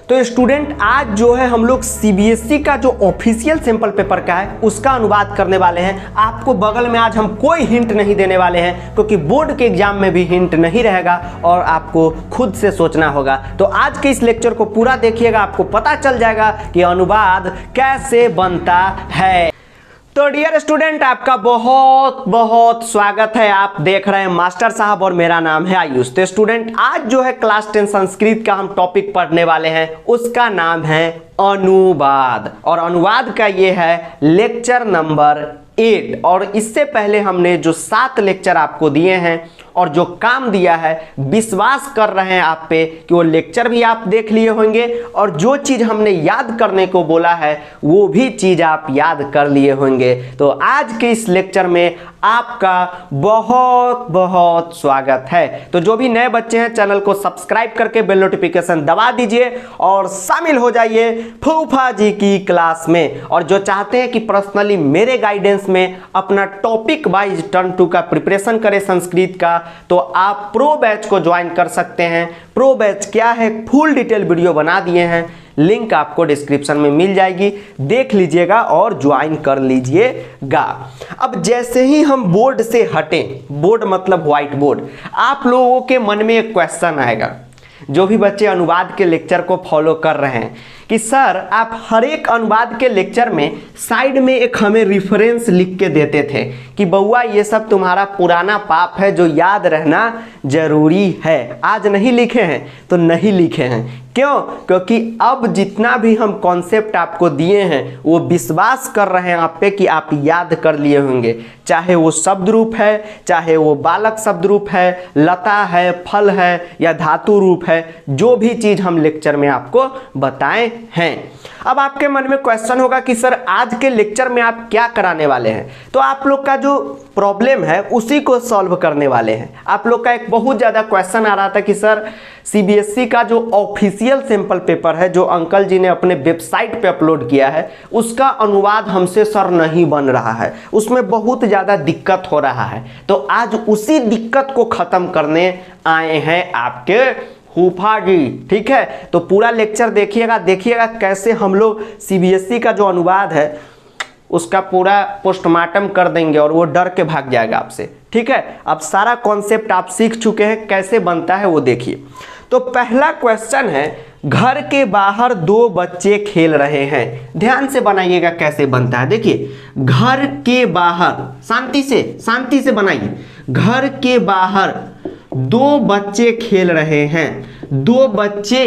तो स्टूडेंट आज जो है हम लोग सीबीएसई का जो ऑफिशियल सैंपल पेपर का है उसका अनुवाद करने वाले हैं। आपको बगल में आज हम कोई हिंट नहीं देने वाले हैं क्योंकि बोर्ड के एग्जाम में भी हिंट नहीं रहेगा और आपको खुद से सोचना होगा। तो आज के इस लेक्चर को पूरा देखिएगा, आपको पता चल जाएगा कि अनुवाद कैसे बनता है। तो डियर स्टूडेंट, आपका बहुत बहुत स्वागत है। आप देख रहे हैं मास्टर साहब और मेरा नाम है आयुष। तो स्टूडेंट, आज जो है क्लास 10 संस्कृत का हम टॉपिक पढ़ने वाले हैं, उसका नाम है अनुवाद। और अनुवाद का ये है लेक्चर नंबर 8। और इससे पहले हमने जो 7 लेक्चर आपको दिए हैं और जो काम दिया है, विश्वास कर रहे हैं आप पे कि वो लेक्चर भी आप देख लिए होंगे और जो चीज़ हमने याद करने को बोला है वो भी चीज़ आप याद कर लिए होंगे। तो आज के इस लेक्चर में आपका बहुत बहुत स्वागत है। तो जो भी नए बच्चे हैं चैनल को सब्सक्राइब करके बेल नोटिफिकेशन दबा दीजिए और शामिल हो जाइए फूफा जी की क्लास में। और जो चाहते हैं कि पर्सनली मेरे गाइडेंस में अपना टॉपिक वाइज टर्न 2 का प्रिपरेशन करें संस्कृत का, तो आप प्रो बैच को ज्वाइन कर सकते हैं। प्रो बैच क्या है, फुल डिटेल वीडियो बना दिए हैं, लिंक आपको डिस्क्रिप्शन में मिल जाएगी, देख लीजिएगा और ज्वाइन कर लीजिएगा। अब जैसे ही हम बोर्ड से हटें, बोर्ड मतलब व्हाइट बोर्ड, आप लोगों के मन में एक क्वेश्चन आएगा। जो भी बच्चे अनुवाद के लेक्चर को फॉलो कर रहे हैं कि सर आप हर एक अनुवाद के लेक्चर में साइड में एक हमें रेफरेंस लिख के देते थे कि बउआ ये सब तुम्हारा पुराना पाप है जो याद रहना जरूरी है। आज नहीं लिखे हैं तो नहीं लिखे हैं। क्यों? क्योंकि अब जितना भी हम कॉन्सेप्ट आपको दिए हैं वो विश्वास कर रहे हैं आप पे कि आप याद कर लिए होंगे। चाहे वो शब्द रूप है, चाहे वो बालक शब्द रूप है, लता है, फल है या धातु रूप है, जो भी चीज़ हम लेक्चर में आपको बताएं हैं। अब आपके मन में क्वेश्चन होगा कि सर आज के लेक्चर में आप क्या कराने वाले हैं। तो आप लोग का जो प्रॉब्लम है उसी को सॉल्व करने वाले हैं। आप लोग का एक बहुत ज़्यादा क्वेश्चन आ रहा था कि सर सीबीएसई का जो ऑफिशियल सैंपल पेपर है जो अंकल जी ने अपने वेबसाइट पे अपलोड किया है उसका अनुवाद हमसे सर नहीं बन रहा है, उसमें बहुत ज़्यादा दिक्कत हो रहा है। तो आज उसी दिक्कत को ख़त्म करने आए हैं आपके फूफा जी। ठीक है, तो पूरा लेक्चर देखिएगा कैसे हम लोग सीबीएसई का जो अनुवाद है उसका पूरा पोस्टमार्टम कर देंगे और वो डर के भाग जाएगा आपसे। ठीक है, अब सारा कॉन्सेप्ट आप सीख चुके हैं, कैसे बनता है वो देखिए। तो पहला क्वेश्चन है, घर के बाहर 2 बच्चे खेल रहे हैं। ध्यान से बनाइएगा कैसे बनता है। देखिए, घर के बाहर, शांति से बनाइए। घर के बाहर 2 बच्चे खेल रहे हैं। 2 बच्चे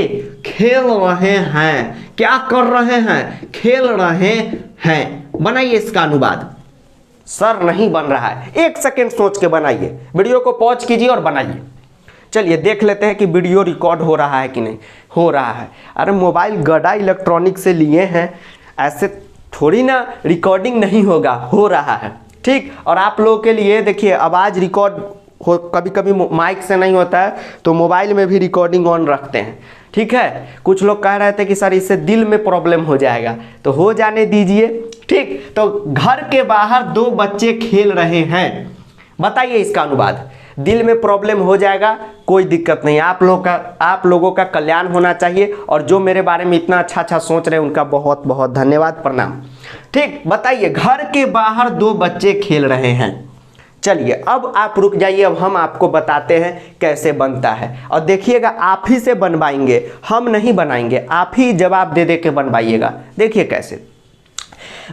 खेल रहे हैं। क्या कर रहे हैं? खेल रहे हैं। बनाइए इसका अनुवाद। सर नहीं बन रहा है, 1 सेकेंड सोच के बनाइए। वीडियो को पॉज कीजिए और बनाइए। चलिए देख लेते हैं कि वीडियो रिकॉर्ड हो रहा है कि नहीं हो रहा है। अरे मोबाइल गड़ा इलेक्ट्रॉनिक से लिए हैं, ऐसे थोड़ी ना रिकॉर्डिंग नहीं होगा, हो रहा है। ठीक, और आप लोगों के लिए देखिए आवाज़ रिकॉर्ड हो, कभी कभी माइक से नहीं होता है तो मोबाइल में भी रिकॉर्डिंग ऑन रखते हैं। ठीक है, कुछ लोग कह रहे थे कि सर इससे दिल में प्रॉब्लम हो जाएगा, तो हो जाने दीजिए। ठीक, तो घर के बाहर 2 बच्चे खेल रहे हैं, बताइए इसका अनुवाद। दिल में प्रॉब्लम हो जाएगा, कोई दिक्कत नहीं। आप लोगों का कल्याण होना चाहिए और जो मेरे बारे में इतना अच्छा सोच रहे हैं उनका बहुत बहुत धन्यवाद, प्रणाम। ठीक, बताइए घर के बाहर 2 बच्चे खेल रहे हैं। चलिए अब आप रुक जाइए, अब हम आपको बताते हैं कैसे बनता है। और देखिएगा आप ही से बनवाएंगे, हम नहीं बनाएंगे, आप ही जवाब दे के बनवाइएगा। देखिए कैसे।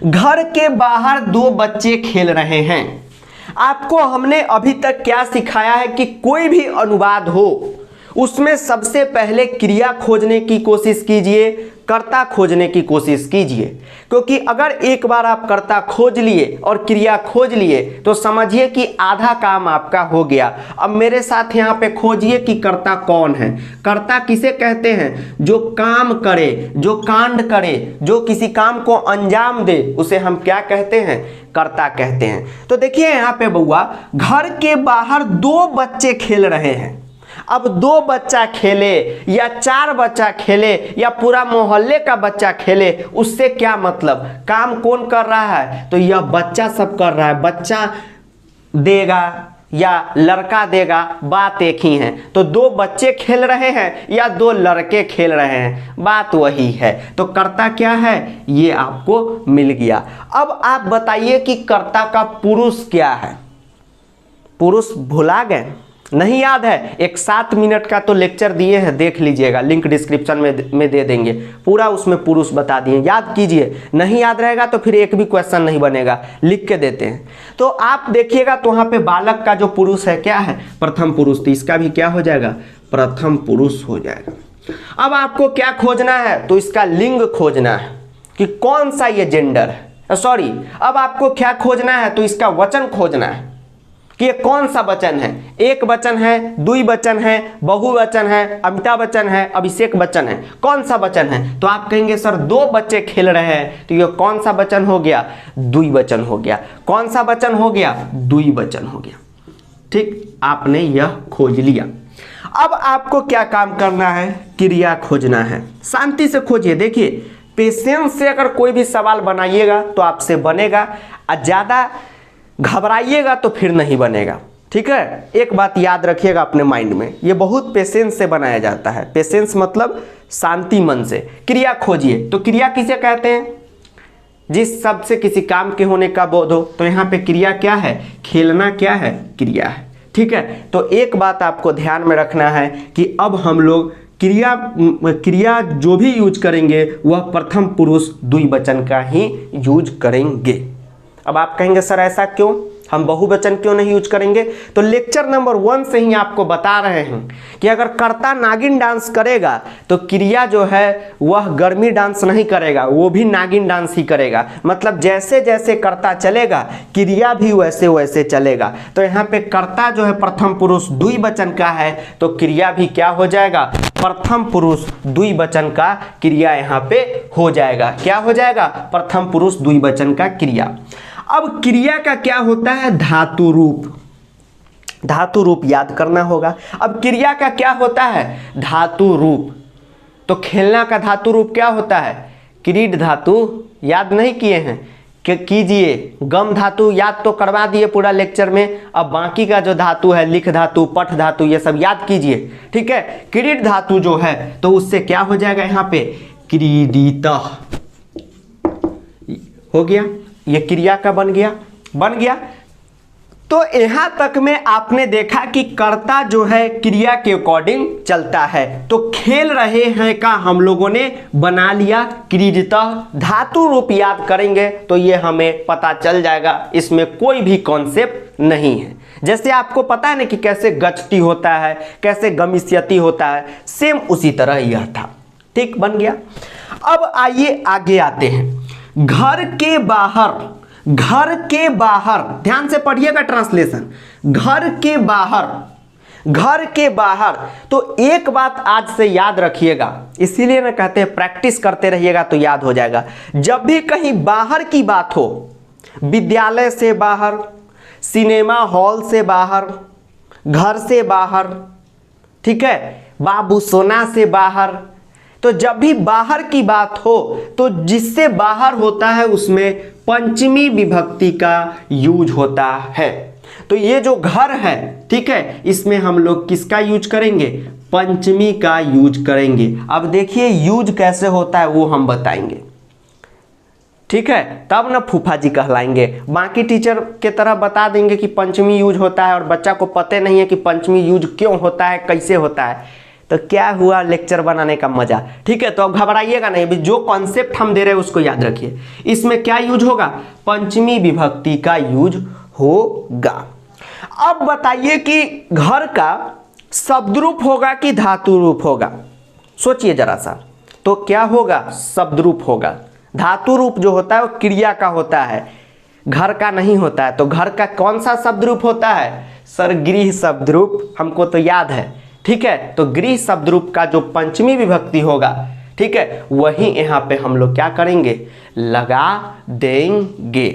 घर के बाहर 2 बच्चे खेल रहे हैं। आपको हमने अभी तक क्या सिखाया है कि कोई भी अनुवाद हो उसमें सबसे पहले क्रिया खोजने की कोशिश कीजिए, कर्ता खोजने की कोशिश कीजिए। क्योंकि अगर एक बार आप कर्ता खोज लिए और क्रिया खोज लिए तो समझिए कि आधा काम आपका हो गया। अब मेरे साथ यहाँ पे खोजिए कि कर्ता कौन है। कर्ता किसे कहते हैं? जो काम करे, जो कांड करे, जो किसी काम को अंजाम दे, उसे हम क्या कहते हैं? कर्ता कहते हैं। तो देखिए यहाँ पे बउआ, घर के बाहर 2 बच्चे खेल रहे हैं। अब 2 बच्चा खेले या 4 बच्चा खेले या पूरा मोहल्ले का बच्चा खेले, उससे क्या मतलब? काम कौन कर रहा है? तो यह बच्चा सब कर रहा है। बच्चा देगा, या लड़का देगा, बात एक ही है। तो दो बच्चे खेल रहे हैं या दो लड़के खेल रहे हैं, बात वही है। तो कर्ता क्या है, ये आपको मिल गया। अब आप बताइए कि कर्ता का पुरुष क्या है। पुरुष भुला गए, नहीं याद है? एक 7 मिनट का तो लेक्चर दिए हैं, देख लीजिएगा, लिंक डिस्क्रिप्शन में दे देंगे, पूरा उसमें पुरुष बता दिए, याद कीजिए। नहीं याद रहेगा तो फिर एक भी क्वेश्चन नहीं बनेगा, लिख के देते हैं। तो आप देखिएगा तो वहाँ पे बालक का जो पुरुष है क्या है, प्रथम पुरुष। तो इसका भी क्या हो जाएगा, प्रथम पुरुष हो जाएगा। अब आपको क्या खोजना है, तो इसका लिंग खोजना है कि कौन सा ये जेंडर है। सॉरी, अब आपको क्या खोजना है, तो इसका वचन खोजना है कि ये कौन सा वचन है। एक वचन है, द्वि वचन है, बहुवचन है, अमिताभ बच्चन है, अभिषेक बच्चन है, कौन सा वचन है। तो आप कहेंगे सर 2 बच्चे खेल रहे हैं, तो ये कौन सा वचन हो गया, द्विवचन हो गया। कौन सा वचन हो गया, द्विवचन हो गया। ठीक, आपने यह खोज लिया। अब आपको क्या काम करना है, क्रिया खोजना है। शांति से खोजिए, देखिए पेशेंस से अगर कोई भी सवाल बनाइएगा तो आपसे बनेगा, और ज़्यादा घबराइएगा तो फिर नहीं बनेगा। ठीक है, एक बात याद रखिएगा अपने माइंड में, ये बहुत पेशेंस से बनाया जाता है। पेशेंस मतलब शांति मन से। क्रिया खोजिए, तो क्रिया किसे कहते हैं, जिस शब्द से किसी काम के होने का बोध हो। तो यहाँ पे क्रिया क्या है, खेलना क्या है, क्रिया है। ठीक है, तो एक बात आपको ध्यान में रखना है कि अब हम लोग क्रिया जो भी यूज करेंगे वह प्रथम पुरुष द्विवचन का ही यूज करेंगे। अब आप कहेंगे सर ऐसा क्यों, हम बहुवचन क्यों नहीं यूज करेंगे। तो लेक्चर नंबर 1 से ही आपको बता रहे हैं कि अगर कर्ता नागिन डांस करेगा तो क्रिया जो है वह गर्मी डांस नहीं करेगा, वो भी नागिन डांस ही करेगा। मतलब जैसे जैसे कर्ता चलेगा क्रिया भी वैसे वैसे चलेगा। तो यहाँ पे कर्ता जो है प्रथम पुरुष द्विवचन का है, तो क्रिया भी क्या हो जाएगा, प्रथम पुरुष द्विवचन का क्रिया यहाँ पे हो जाएगा। क्या हो जाएगा, प्रथम पुरुष द्विवचन का क्रिया। अब क्रिया का क्या होता है, धातु रूप। धातु रूप याद करना होगा। अब क्रिया का क्या होता है, धातु रूप। तो खेलना का धातु रूप क्या होता है, क्रीड धातु। याद नहीं किए हैं, कीजिए। गम धातु याद तो करवा दिए पूरा लेक्चर में। अब बाकी का जो धातु है, लिख धातु, पठ धातु, ये सब याद कीजिए। ठीक है, क्रीड धातु जो है तो उससे क्या हो जाएगा, यहाँ पे क्रीडितः हो गया। ये क्रिया का बन गया। तो यहां तक में आपने देखा कि कर्ता जो है क्रिया के अकॉर्डिंग चलता है। तो खेल रहे हैं का हम लोगों ने बना लिया क्रीडितः। धातु रूप याद करेंगे तो ये हमें पता चल जाएगा, इसमें कोई भी कॉन्सेप्ट नहीं है। जैसे आपको पता है ना कि कैसे गच्छति होता है, कैसे गमिष्यति होता है, सेम उसी तरह यह था। ठीक, बन गया। अब आइए आगे आते हैं। घर के बाहर, घर के बाहर, ध्यान से पढ़िएगा ट्रांसलेशन। घर के बाहर, घर के बाहर। तो एक बात आज से याद रखिएगा, इसीलिए ना कहते हैं प्रैक्टिस करते रहिएगा तो याद हो जाएगा। जब भी कहीं बाहर की बात हो, विद्यालय से बाहर, सिनेमा हॉल से बाहर, घर से बाहर, ठीक है, बाबू सोना से बाहर, तो जब भी बाहर की बात हो तो जिससे बाहर होता है उसमें पंचमी विभक्ति का यूज होता है। तो ये जो घर है, ठीक है, इसमें हम लोग किसका यूज करेंगे, पंचमी का यूज करेंगे। अब देखिए यूज कैसे होता है वो हम बताएंगे। ठीक है, तब ना फूफा जी कहलाएंगे। बाकी टीचर के तरह बता देंगे कि पंचमी यूज होता है और बच्चा को पता नहीं है कि पंचमी यूज क्यों होता है, कैसे होता है, तो क्या हुआ लेक्चर बनाने का मजा। ठीक है, तो अब घबराइएगा नहीं, जो कॉन्सेप्ट हम दे रहे हैं उसको याद रखिए। इसमें क्या यूज होगा, पंचमी विभक्ति का यूज होगा। अब बताइए कि घर का शब्द रूप होगा कि धातु रूप होगा, सोचिए जरा सा। तो क्या होगा, शब्द रूप होगा। धातु रूप जो होता है वो क्रिया का होता है, घर का नहीं होता है। तो घर का कौन सा शब्द रूप होता है, सर गृह शब्द रूप, हमको तो याद है। ठीक है, तो गृह शब्द रूप का जो पंचमी विभक्ति होगा, ठीक है, वही यहाँ पे हम लोग क्या करेंगे, लगा देंगे।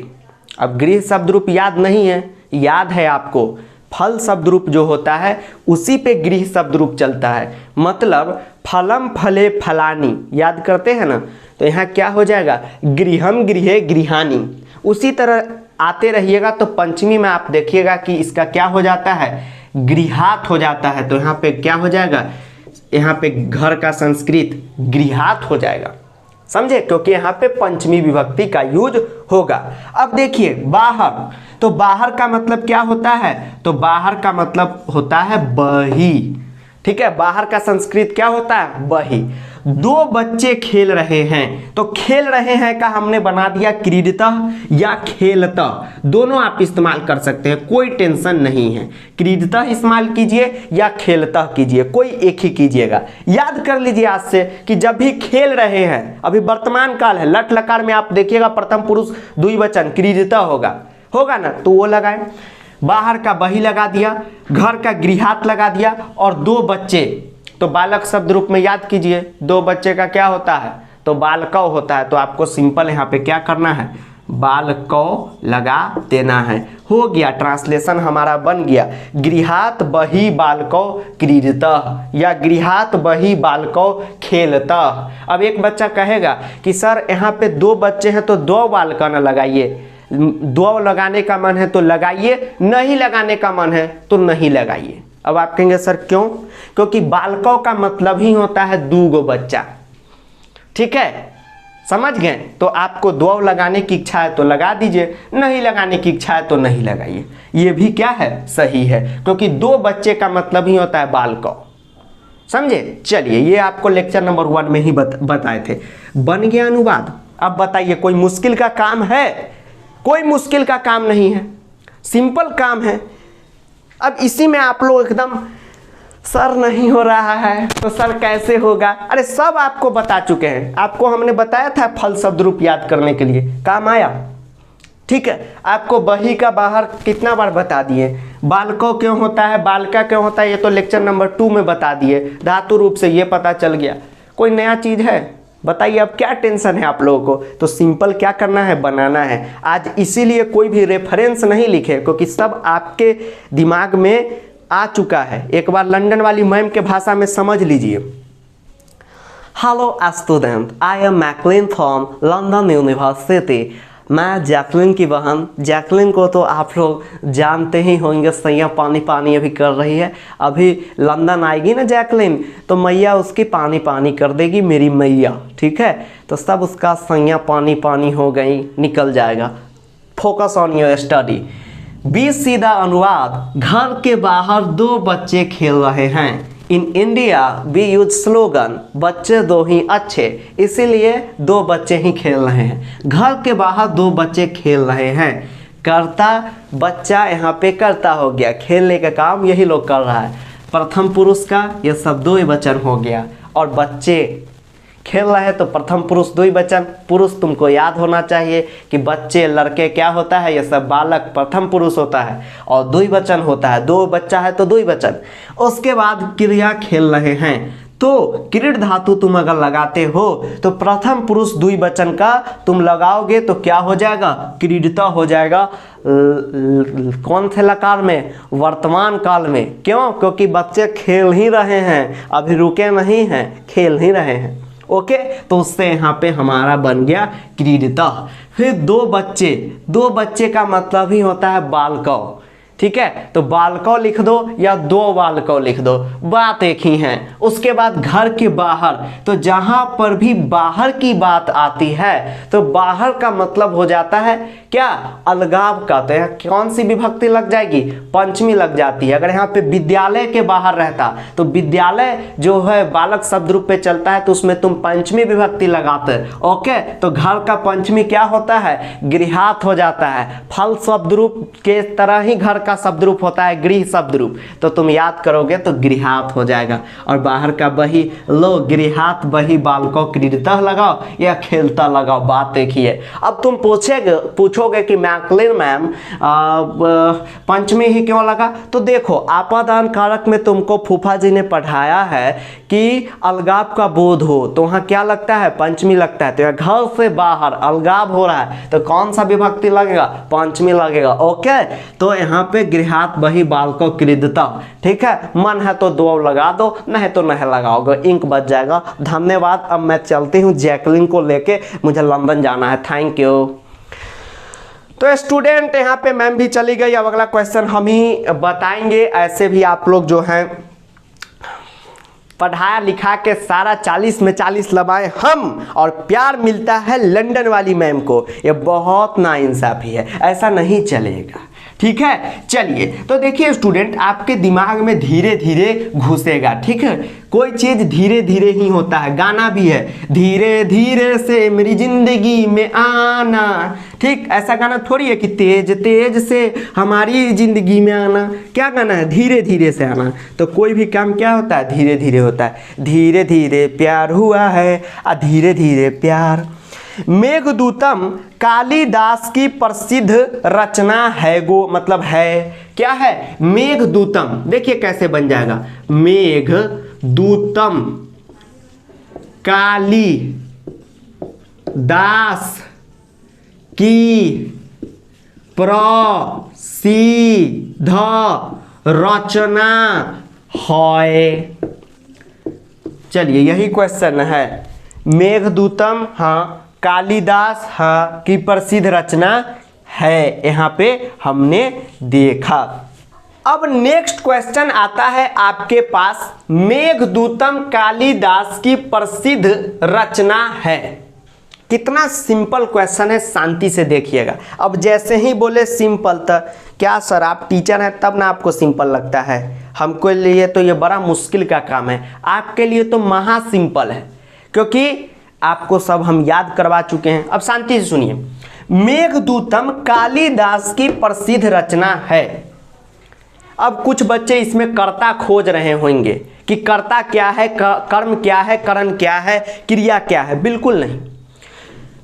अब गृह शब्द रूप याद नहीं है, याद है आपको, फल शब्द रूप जो होता है उसी पे गृह शब्द रूप चलता है। मतलब फलम फले फलानी याद करते हैं ना, तो यहाँ क्या हो जाएगा, गृहम गृहे गृहानी। उसी तरह आते रहिएगा तो पंचमी में आप देखिएगा कि इसका क्या हो जाता है, गृहात हो जाता है। तो यहाँ पे क्या हो जाएगा, यहाँ पे घर का संस्कृत गृहात हो जाएगा, समझे, क्योंकि यहाँ पे पंचमी विभक्ति का यूज होगा। अब देखिए बाहर, तो बाहर का मतलब क्या होता है, तो बाहर का मतलब होता है बही, ठीक है। बाहर का संस्कृत क्या होता है, बही। दो बच्चे खेल रहे हैं, तो खेल रहे हैं का हमने बना दिया क्रीडतः या खेलतः, दोनों आप इस्तेमाल कर सकते हैं, कोई टेंशन नहीं है। क्रीडतः इस्तेमाल कीजिए या खेलतः कीजिए, कोई एक ही कीजिएगा। याद कर लीजिए आज से कि जब भी खेल रहे हैं, अभी वर्तमान काल है, लट लकार में आप देखिएगा प्रथम पुरुष द्विवचन क्रीडतः होगा ना, तो वो लगाए। बाहर का बही लगा दिया, घर का गृहात लगा दिया, और दो बच्चे, तो बालक शब्द रूप में याद कीजिए, दो बच्चे का क्या होता है, तो बालकौ होता है। तो आपको सिंपल यहाँ पे क्या करना है, बालकौ लगा देना है। हो गया, ट्रांसलेशन हमारा बन गया, गृहात बही बालकौ क्रीडतः या गृहात बही बालकौ खेलतः। अब एक बच्चा कहेगा कि सर यहाँ पे दो बच्चे हैं तो दो बालक न लगाइए, दो लगाने का मन है तो लगाइए, नहीं लगाने का मन है तो नहीं लगाइए। अब आप कहेंगे सर क्यों, क्योंकि बालकों का मतलब ही होता है दूगो बच्चा, ठीक है, समझ गए। तो आपको दो लगाने की इच्छा है तो लगा दीजिए, नहीं लगाने की इच्छा है तो नहीं लगाइए। ये भी क्या है, सही है, क्योंकि दो बच्चे का मतलब ही होता है बालकों, समझे। चलिए, ये आपको लेक्चर नंबर 1 में ही बताए थे। बन गया अनुवाद। अब बताइए कोई मुश्किल का काम है, कोई मुश्किल का काम नहीं है, सिंपल काम है। अब इसी में आप लोग एकदम सर नहीं हो रहा है तो सर कैसे होगा, अरे सब आपको बता चुके हैं। आपको हमने बताया था फल शब्द रूप याद करने के लिए, काम आया, ठीक है। आपको बही का बाहर कितना बार बता दिए, बालको क्यों होता है, बालका क्यों होता है, ये तो लेक्चर नंबर 2 में बता दिए। धातु रूप से ये पता चल गया, कोई नया चीज है बताइए। अब क्या टेंशन है आप लोगों को, तो सिंपल क्या करना है, बनाना है। आज इसीलिए कोई भी रेफरेंस नहीं लिखे, क्योंकि सब आपके दिमाग में आ चुका है। एक बार लंदन वाली मैम के भाषा में समझ लीजिए। Hello student, I am McLean from London university. मैं जैकलिन की बहन, जैकलिन को तो आप लोग जानते ही होंगे, सैया पानी पानी अभी कर रही है। अभी लंदन आएगी ना जैकलिन, तो मैया उसकी पानी पानी कर देगी, मेरी मैया, ठीक है। तो सब उसका सैया पानी पानी हो गई, निकल जाएगा। Focus on your study. 20 सीधा अनुवाद। घर के बाहर दो बच्चे खेल रहे हैं। In India we use slogan बच्चे दो ही अच्छे, इसीलिए दो बच्चे ही खेल रहे हैं। घर के बाहर दो बच्चे खेल रहे हैं। करता बच्चा यहाँ पे करता हो गया, खेलने का काम यही लोग कर रहा है। प्रथम पुरुष का ये सब द्विवचन हो गया, और बच्चे खेल रहे हैं तो प्रथम पुरुष द्विवचन। पुरुष तुमको याद होना चाहिए कि बच्चे लड़के क्या होता है, ये सब बालक प्रथम पुरुष होता है, और द्विवचन होता है, दो बच्चा है तो द्विवचन। उसके बाद क्रिया खेल रहे हैं, तो क्रीड धातु तुम अगर लगाते हो तो प्रथम पुरुष द्विवचन का तुम लगाओगे तो क्या हो जाएगा, क्रीडता हो जाएगा। कौन थे लकार में, वर्तमान काल में। क्यों, क्योंकि बच्चे खेल ही रहे हैं, अभी रुके नहीं हैं, खेल ही रहे हैं। ओके, तो उससे यहाँ पे हमारा बन गया क्रीडता। फिर दो बच्चे का मतलब ही होता है बालकौ, ठीक है। तो बालकौ लिख दो या दो बालकौ लिख दो, बात एक ही है। उसके बाद घर के बाहर, तो जहां पर भी बाहर की बात आती है तो बाहर का मतलब हो जाता है क्या, अलगाव का। तो यहाँ कौन सी विभक्ति लग जाएगी, पंचमी लग जाती है। अगर यहाँ पे विद्यालय के बाहर रहता तो विद्यालय जो है बालक शब्द रूप पे चलता है, तो उसमें तुम पंचमी विभक्ति लगाते। ओके, तो घर का पंचमी क्या होता है, गृहात हो जाता है। फल शब्द रूप के तरह ही घर का शब्द रूप होता है गृह शब्द रूप, तो तुम याद करोगे तो गृहात हो जाएगा। और बाहर का बही लो, गृहात बही बालको क्रीडतः लगाओ या खेलता लगाओ, बात देखी है। अब तुम पूछोगे कि मैकलिन मैम पंचमी ही क्यों लगा, तो देखो आपादान कारक में तुमको फूफा जी ने पढ़ाया है कि अलगाव का बोध हो, तो वहाँ क्या लगता है, पंचमी लगता है। तो यहाँ घर से बाहर अलगाव हो रहा है तो कौन सा विभक्ति लगेगा, पंचमी लगेगा। ओके, तो यहाँ पे गृहात बही बालको क्रीडतः, ठीक है। मन है तो दो लगा दो, नहीं तो नहीं लगाओगे, इंक बच जाएगा। धन्यवाद। अब मैं चलती हूँ जैकलिन को लेके, मुझे लंदन जाना है। Thank you. तो स्टूडेंट यहाँ पे मैम भी चली गई। अब अगला क्वेश्चन हम ही बताएंगे। ऐसे भी आप लोग जो हैं पढ़ाया लिखा के सारा 40 में 40 लगाए हम, और प्यार मिलता है लंदन वाली मैम को। ये बहुत नाइंसाफी है, ऐसा नहीं चलेगा। ठीक है, चलिए तो देखिए स्टूडेंट, आपके दिमाग में धीरे धीरे घुसेगा। ठीक है, कोई चीज धीरे धीरे ही होता है। गाना भी है, धीरे धीरे से मेरी जिंदगी में आना। ठीक, ऐसा गाना थोड़ी है कि तेज तेज से हमारी जिंदगी में आना। क्या गाना है? धीरे धीरे से आना। तो कोई भी काम क्या होता है? धीरे धीरे होता है। धीरे धीरे प्यार हुआ है, धीरे धीरे प्यार। मेघदूतम कालिदास की प्रसिद्ध रचना है गो, मतलब है क्या है? मेघदूतम। देखिए कैसे बन जाएगा, मेघदूतम कालिदास की प्रसिद्ध रचना है। चलिए यही क्वेश्चन है। मेघदूतम हाँ, कालिदास हाँ की प्रसिद्ध रचना है, यहाँ पे हमने देखा। अब नेक्स्ट क्वेश्चन आता है आपके पास, मेघदूतम कालिदास की प्रसिद्ध रचना है। कितना सिंपल क्वेश्चन है, शांति से देखिएगा। अब जैसे ही बोले सिंपल, तो क्या सर आप टीचर हैं तब ना आपको सिंपल लगता है? हमको लिए तो ये बड़ा मुश्किल का काम है, आपके लिए तो महा सिंपल है, क्योंकि आपको सब हम याद करवा चुके हैं। अब शांति से सुनिए, मेघदूतम कालिदास की प्रसिद्ध रचना है। अब कुछ बच्चे इसमें कर्ता खोज रहे होंगे कि कर्ता क्या है, कर्म क्या है, करण क्या है, क्रिया क्या है। बिल्कुल नहीं,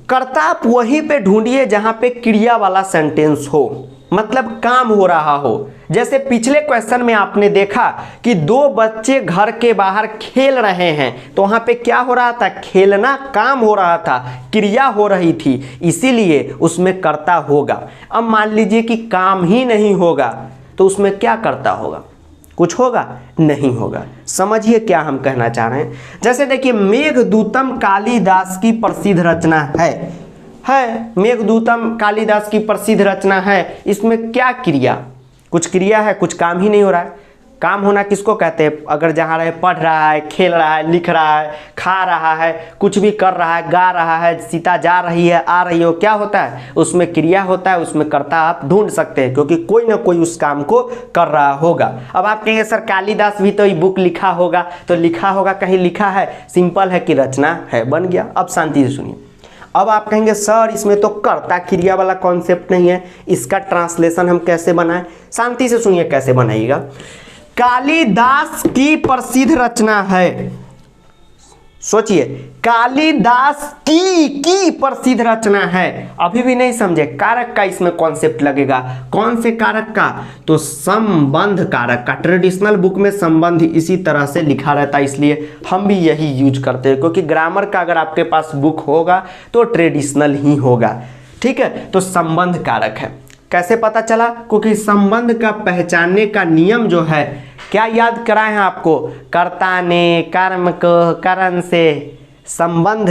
कर्ता आप वहीं पे ढूंढिए जहां पे क्रिया वाला सेंटेंस हो, मतलब काम हो रहा हो। जैसे पिछले क्वेश्चन में आपने देखा कि दो बच्चे घर के बाहर खेल रहे हैं, तो वहां पे क्या हो रहा था? खेलना काम हो रहा था, क्रिया हो रही थी, इसीलिए उसमें कर्ता होगा। अब मान लीजिए कि काम ही नहीं होगा, तो उसमें क्या कर्ता होगा? कुछ होगा? नहीं होगा। समझिए क्या हम कहना चाह रहे हैं। जैसे देखिए, मेघदूतम कालिदास की प्रसिद्ध रचना है मेघदूतम कालिदास की प्रसिद्ध रचना है। इसमें क्या क्रिया? कुछ क्रिया है, कुछ काम ही नहीं हो रहा है। काम होना किसको कहते हैं? अगर जहाँ रहे, पढ़ रहा है, खेल रहा है, लिख रहा है, खा रहा है, कुछ भी कर रहा है, गा रहा है, सीता जा रही है, आ रही हो, क्या होता है? उसमें क्रिया होता है, उसमें कर्ता आप ढूंढ सकते हैं, क्योंकि कोई ना कोई उस काम को कर रहा होगा। अब आप कहेंगे सर कालिदास भी तो ये बुक लिखा होगा, तो लिखा होगा, कहीं लिखा है? सिंपल है कि रचना है, बन गया। अब शांति से सुनिए। अब आप कहेंगे सर इसमें तो कर्ता क्रिया वाला कॉन्सेप्ट नहीं है, इसका ट्रांसलेशन हम कैसे बनाएं? शांति से सुनिए कैसे बनाइएगा। कालिदास की प्रसिद्ध रचना है, सोचिए, कालिदास की प्रसिद्ध रचना है। अभी भी नहीं समझे? कारक का इसमें कॉन्सेप्ट लगेगा। कौन से कारक का? तो संबंध कारक का। ट्रेडिशनल बुक में संबंध इसी तरह से लिखा रहता है, इसलिए हम भी यही यूज करते हैं, क्योंकि ग्रामर का अगर आपके पास बुक होगा तो ट्रेडिशनल ही होगा। ठीक है, तो संबंध कारक है। कैसे पता चला? क्योंकि संबंध का पहचानने का नियम जो है, क्या याद कराए हैं आपको? कर्ता ने कर्म को करण से संबंध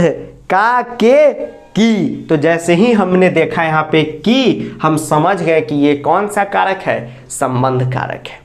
का के की। तो जैसे ही हमने देखा यहाँ पे की, हम समझ गए कि ये कौन सा कारक है? संबंध कारक है।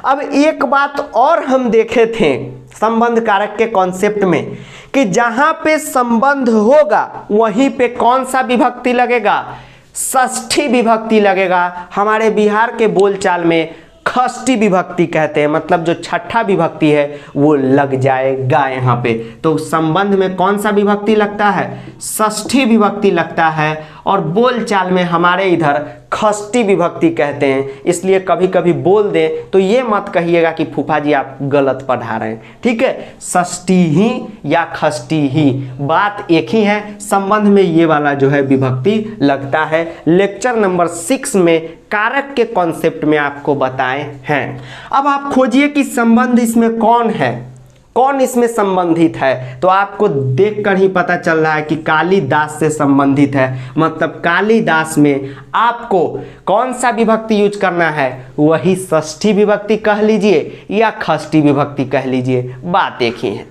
अब एक बात और हम देखे थे संबंध कारक के कॉन्सेप्ट में, कि जहां पे संबंध होगा वहीं पे कौन सा विभक्ति लगेगा? षष्ठी विभक्ति लगेगा। हमारे बिहार के बोलचाल में षष्ठी विभक्ति कहते हैं, मतलब जो छठा विभक्ति है वो लग जाएगा यहाँ पे। तो संबंध में कौन सा विभक्ति लगता है? षष्ठी विभक्ति लगता है, और बोलचाल में हमारे इधर षष्ठी विभक्ति कहते हैं। इसलिए कभी कभी बोल दें तो ये मत कहिएगा कि फूफा जी आप गलत पढ़ा रहे हैं। ठीक है, षष्ठी ही या षष्ठी ही, बात एक ही है। संबंध में ये वाला जो है विभक्ति लगता है। लेक्चर नंबर 6 में कारक के कॉन्सेप्ट में आपको बताए हैं। अब आप खोजिए कि संबंध इसमें कौन है, कौन इसमें संबंधित है। तो आपको देखकर ही पता चल रहा है कि कालिदास से संबंधित है, मतलब कालिदास में आपको कौन सा विभक्ति यूज करना है? वही षष्ठी विभक्ति कह लीजिए या षष्ठी विभक्ति कह लीजिए, बात एक ही है।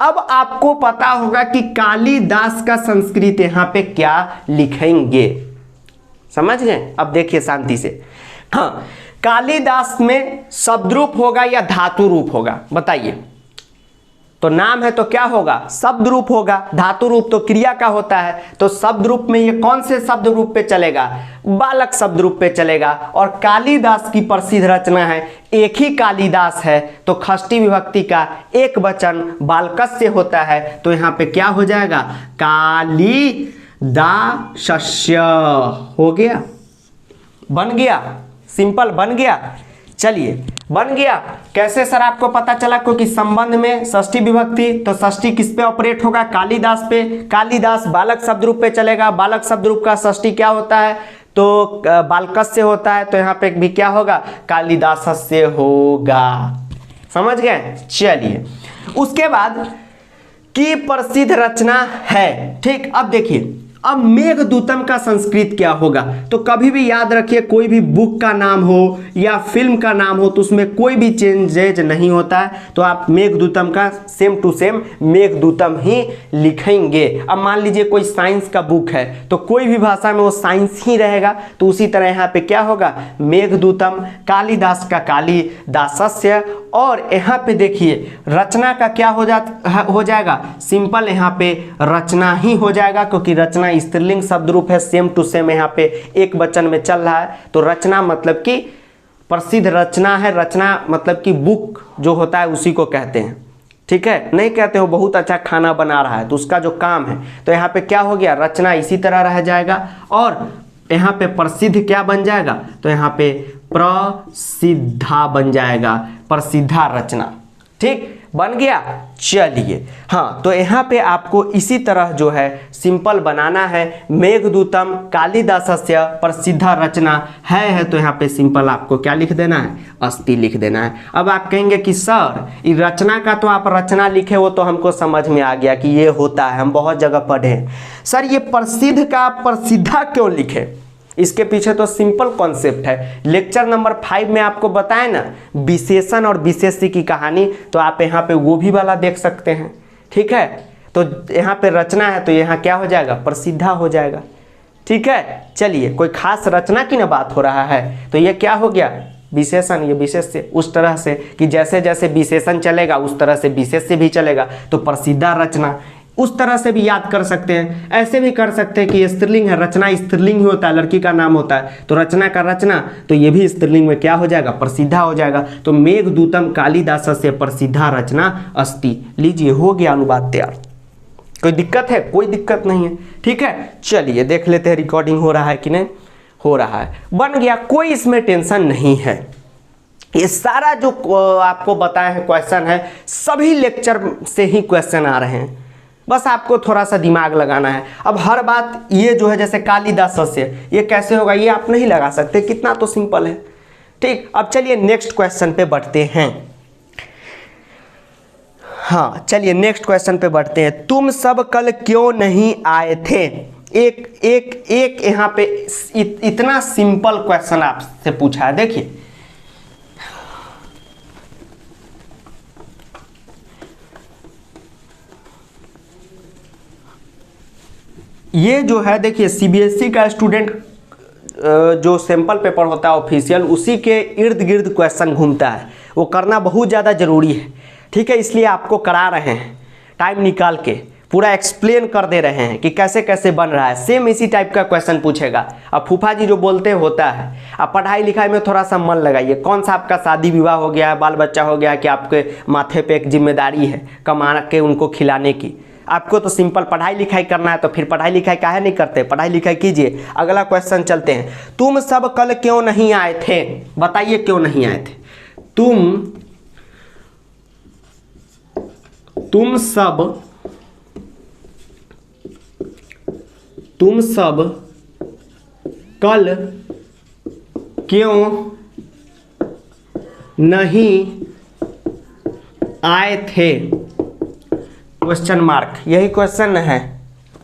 अब आपको पता होगा कि कालिदास का संस्कृत यहाँ पे क्या लिखेंगे। समझ गए? अब देखिए शांति से। हाँ, कालिदास में शब्द रूप होगा या धातु रूप होगा बताइए? तो नाम है तो क्या होगा? शब्द रूप होगा। धातु रूप तो क्रिया का होता है, तो शब्द रूप में ये कौन से शब्द रूप पे चलेगा? बालक शब्द रूप पे चलेगा। और कालिदास की प्रसिद्ध रचना है, एक ही कालिदास है, तो षष्ठी विभक्ति का एक वचन बालकस्य होता है, तो यहाँ पे क्या हो जाएगा? कालिदासस्य हो गया, बन गया, सिंपल बन गया। चलिए बन गया। कैसे सर आपको पता चला? क्योंकि संबंध में षष्ठी विभक्ति, तो षष्ठी किस पे ऑपरेट होगा? कालिदास पे। कालिदास बालक शब्द रूप पे चलेगा। बालक शब्द रूप का षष्ठी क्या होता है? तो बालकस्य होता है, तो यहाँ पे भी क्या होगा? कालिदासस्य होगा। समझ गए? चलिए उसके बाद की प्रसिद्ध रचना है। ठीक, अब देखिए, अब मेघदूतम का संस्कृत क्या होगा? तो कभी भी याद रखिए, कोई भी बुक का नाम हो या फिल्म का नाम हो तो उसमें कोई भी चेंजेज नहीं होता है, तो आप मेघदूतम का सेम टू सेम मेघदूतम ही लिखेंगे। अब मान लीजिए कोई साइंस का बुक है, तो कोई भी भाषा में वो साइंस ही रहेगा, तो उसी तरह यहाँ पे क्या होगा? मेघदूतम। कालिदास का कालिदासस्य। और यहाँ पे देखिए रचना का क्या हो जाएगा? सिंपल यहाँ पे रचना ही हो जाएगा, क्योंकि रचना स्त्रीलिंग शब्द रूप है, सेम टू सेम यहाँ पे एक वचन में चल रहा है, तो रचना मतलब कि प्रसिद्ध रचना है। रचना मतलब कि बुक जो होता है उसी को कहते हैं। ठीक है, नहीं कहते हो बहुत अच्छा खाना बना रहा है तो उसका जो काम है, तो यहाँ पे क्या हो गया? रचना इसी तरह रह जाएगा। और यहाँ पे प्रसिद्ध क्या बन जाएगा? तो यहाँ पे प्रसिद्धा बन जाएगा, प्रसिद्धा रचना। ठीक, बन गया। चलिए हाँ, तो यहाँ पे आपको इसी तरह जो है सिंपल बनाना है। मेघदूतम कालिदासस्य प्रसिद्धा रचना है, तो यहाँ पे सिंपल आपको क्या लिख देना है? अस्ति लिख देना है। अब आप कहेंगे कि सर इस रचना का तो आप रचना लिखे, वो तो हमको समझ में आ गया कि ये होता है, हम बहुत जगह पढ़े। सर ये प्रसिद्ध का प्रसिद्धा क्यों लिखे? इसके पीछे तो सिंपल कॉन्सेप्ट है। लेक्चर नंबर 5 में आपको बताया ना विशेषण और विशेष्य की कहानी, तो आप यहाँ पे वो भी वाला देख सकते हैं। ठीक है, तो यहाँ पे रचना है तो यहाँ क्या हो जाएगा? प्रसिद्धा हो जाएगा। ठीक है, चलिए कोई खास रचना की ना बात हो रहा है, तो ये क्या हो गया? विशेषण। ये विशेष्य उस तरह से कि जैसे जैसे विशेषण चलेगा उस तरह से विशेष्य भी चलेगा, तो प्रसिद्धा रचना। उस तरह से भी याद कर सकते हैं। ऐसे भी कर सकते हैं कि स्त्रीलिंग है, रचना स्त्रीलिंग ही होता है, लड़की का नाम होता है, तो रचना का रचना, तो ये भी स्त्रीलिंग में क्या हो जाएगा? प्रसिद्धा हो जाएगा। तो मेघदूतम कालिदासस्य प्रसिद्धा रचना अस्ति। लीजिए हो गया अनुवाद तैयार। कोई दिक्कत है? कोई दिक्कत नहीं है। ठीक है, चलिए देख लेते हैं रिकॉर्डिंग हो रहा है कि नहीं हो रहा है। बन गया, कोई इसमें टेंशन नहीं है। ये सारा जो आपको बताया है क्वेश्चन है, सभी लेक्चर से ही क्वेश्चन आ रहे हैं, बस आपको थोड़ा सा दिमाग लगाना है। अब हर बात ये जो है जैसे कालिदासस्य, ये कैसे होगा ये आप नहीं लगा सकते, कितना तो सिंपल है। ठीक, अब चलिए नेक्स्ट क्वेश्चन पे बढ़ते हैं। हाँ चलिए नेक्स्ट क्वेश्चन पे बढ़ते हैं। तुम सब कल क्यों नहीं आए थे? एक यहाँ पे इतना सिंपल क्वेश्चन आपसे पूछा है। देखिए ये जो है, देखिए सीबीएसई का स्टूडेंट जो सैंपल पेपर होता है ऑफिशियल, उसी के इर्द गिर्द क्वेश्चन घूमता है, वो करना बहुत ज़्यादा ज़रूरी है। ठीक है, इसलिए आपको करा रहे हैं, टाइम निकाल के पूरा एक्सप्लेन कर दे रहे हैं कि कैसे कैसे बन रहा है। सेम इसी टाइप का क्वेश्चन पूछेगा। अब फूफा जी जो बोलते होता है, अब पढ़ाई लिखाई में थोड़ा सा मन लगाइए। कौन सा आपका शादी विवाह हो गया है, बाल बच्चा हो गया कि आपके माथे पे एक जिम्मेदारी है कमा के उनको खिलाने की? आपको तो सिंपल पढ़ाई लिखाई करना है, तो फिर पढ़ाई लिखाई काहे नहीं करते? पढ़ाई लिखाई कीजिए। अगला क्वेश्चन चलते हैं। तुम सब कल क्यों नहीं आए थे? बताइए क्यों नहीं आए थे? तुम सब कल क्यों नहीं आए थे? क्वेश्चन मार्क, यही क्वेश्चन है।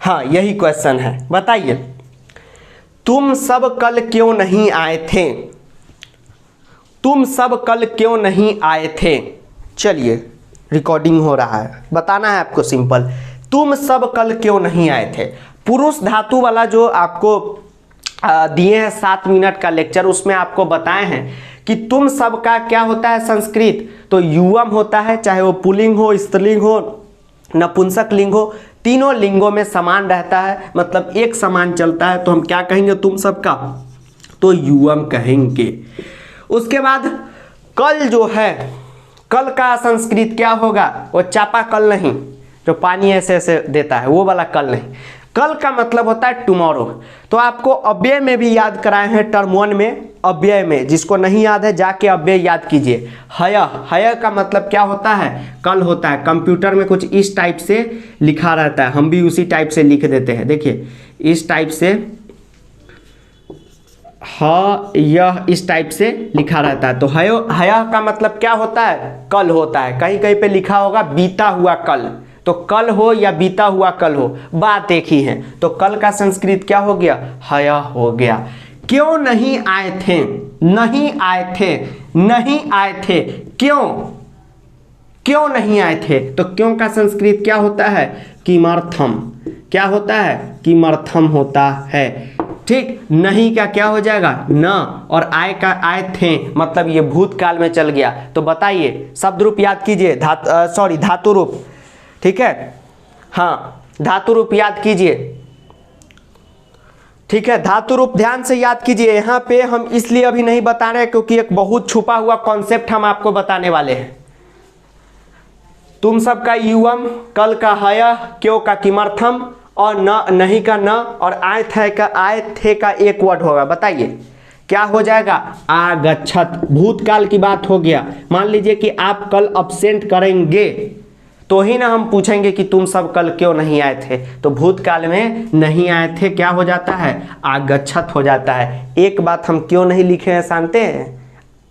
हाँ यही क्वेश्चन है, बताइए तुम सब कल क्यों नहीं आए थे? तुम सब कल क्यों नहीं आए थे? चलिए रिकॉर्डिंग हो रहा है, बताना है आपको सिंपल। तुम सब कल क्यों नहीं आए थे? पुरुष धातु वाला जो आपको दिए हैं 7 मिनट का लेक्चर, उसमें आपको बताए हैं कि तुम सबका क्या होता है संस्कृत, तो युवम होता है, चाहे वो पुल्लिंग हो, स्त्रीलिंग हो, नपुंसक लिंग हो, तीनों लिंगों में समान रहता है, मतलब एक समान चलता है। तो हम क्या कहेंगे तुम सबका, तो युवम कहेंगे। उसके बाद कल जो है, कल का संस्कृत क्या होगा, वो चापा कल नहीं, जो पानी ऐसे ऐसे देता है वो वाला कल नहीं। कल का मतलब होता है टुमारो। तो आपको अव्यय में भी याद कराए हैं, टर्म 1 में अव्यय में, जिसको नहीं याद है जाके अव्यय याद कीजिए। हय, हय का मतलब क्या होता है, कल होता है। कंप्यूटर में कुछ इस टाइप से लिखा रहता है, हम भी उसी टाइप से लिख देते हैं। देखिए इस टाइप से यह इस टाइप से लिखा रहता है। तो हय का मतलब क्या होता है, कल होता है। कहीं कहीं पे लिखा होगा बीता हुआ कल, तो कल हो या बीता हुआ कल हो, बात एक ही है। तो कल का संस्कृत क्या हो गया, हय हो गया। क्यों नहीं आए थे, नहीं आए थे, नहीं आए थे, क्यों, क्यों नहीं आए थे, तो क्यों का संस्कृत क्या होता है, किमर्थम। क्या होता है, किमर्थम होता है। ठीक, नहीं का क्या हो जाएगा, न, और आए का आए थे, मतलब ये भूतकाल में चल गया। तो बताइए शब्द रूप याद कीजिए, धातु रूप, ठीक है, हाँ धातु रूप याद कीजिए, ठीक है, धातु रूप ध्यान से याद कीजिए। यहाँ पे हम इसलिए अभी नहीं बता रहे क्योंकि एक बहुत छुपा हुआ कॉन्सेप्ट हम आपको बताने वाले हैं। तुम सबका युवम, कल का हय, क्यों का किमर्थम, और न, नहीं का न, और आए थे का एक वर्ड होगा। बताइए क्या हो जाएगा, आगच्छत। भूतकाल की बात हो गया। मान लीजिए कि आप कल अब्सेंट करेंगे तो ही ना हम पूछेंगे कि तुम सब कल क्यों नहीं आए थे। तो भूतकाल में नहीं आए थे क्या हो जाता है, आगच्छत हो जाता है। एक बात हम क्यों नहीं लिखे हैं जानते हैं,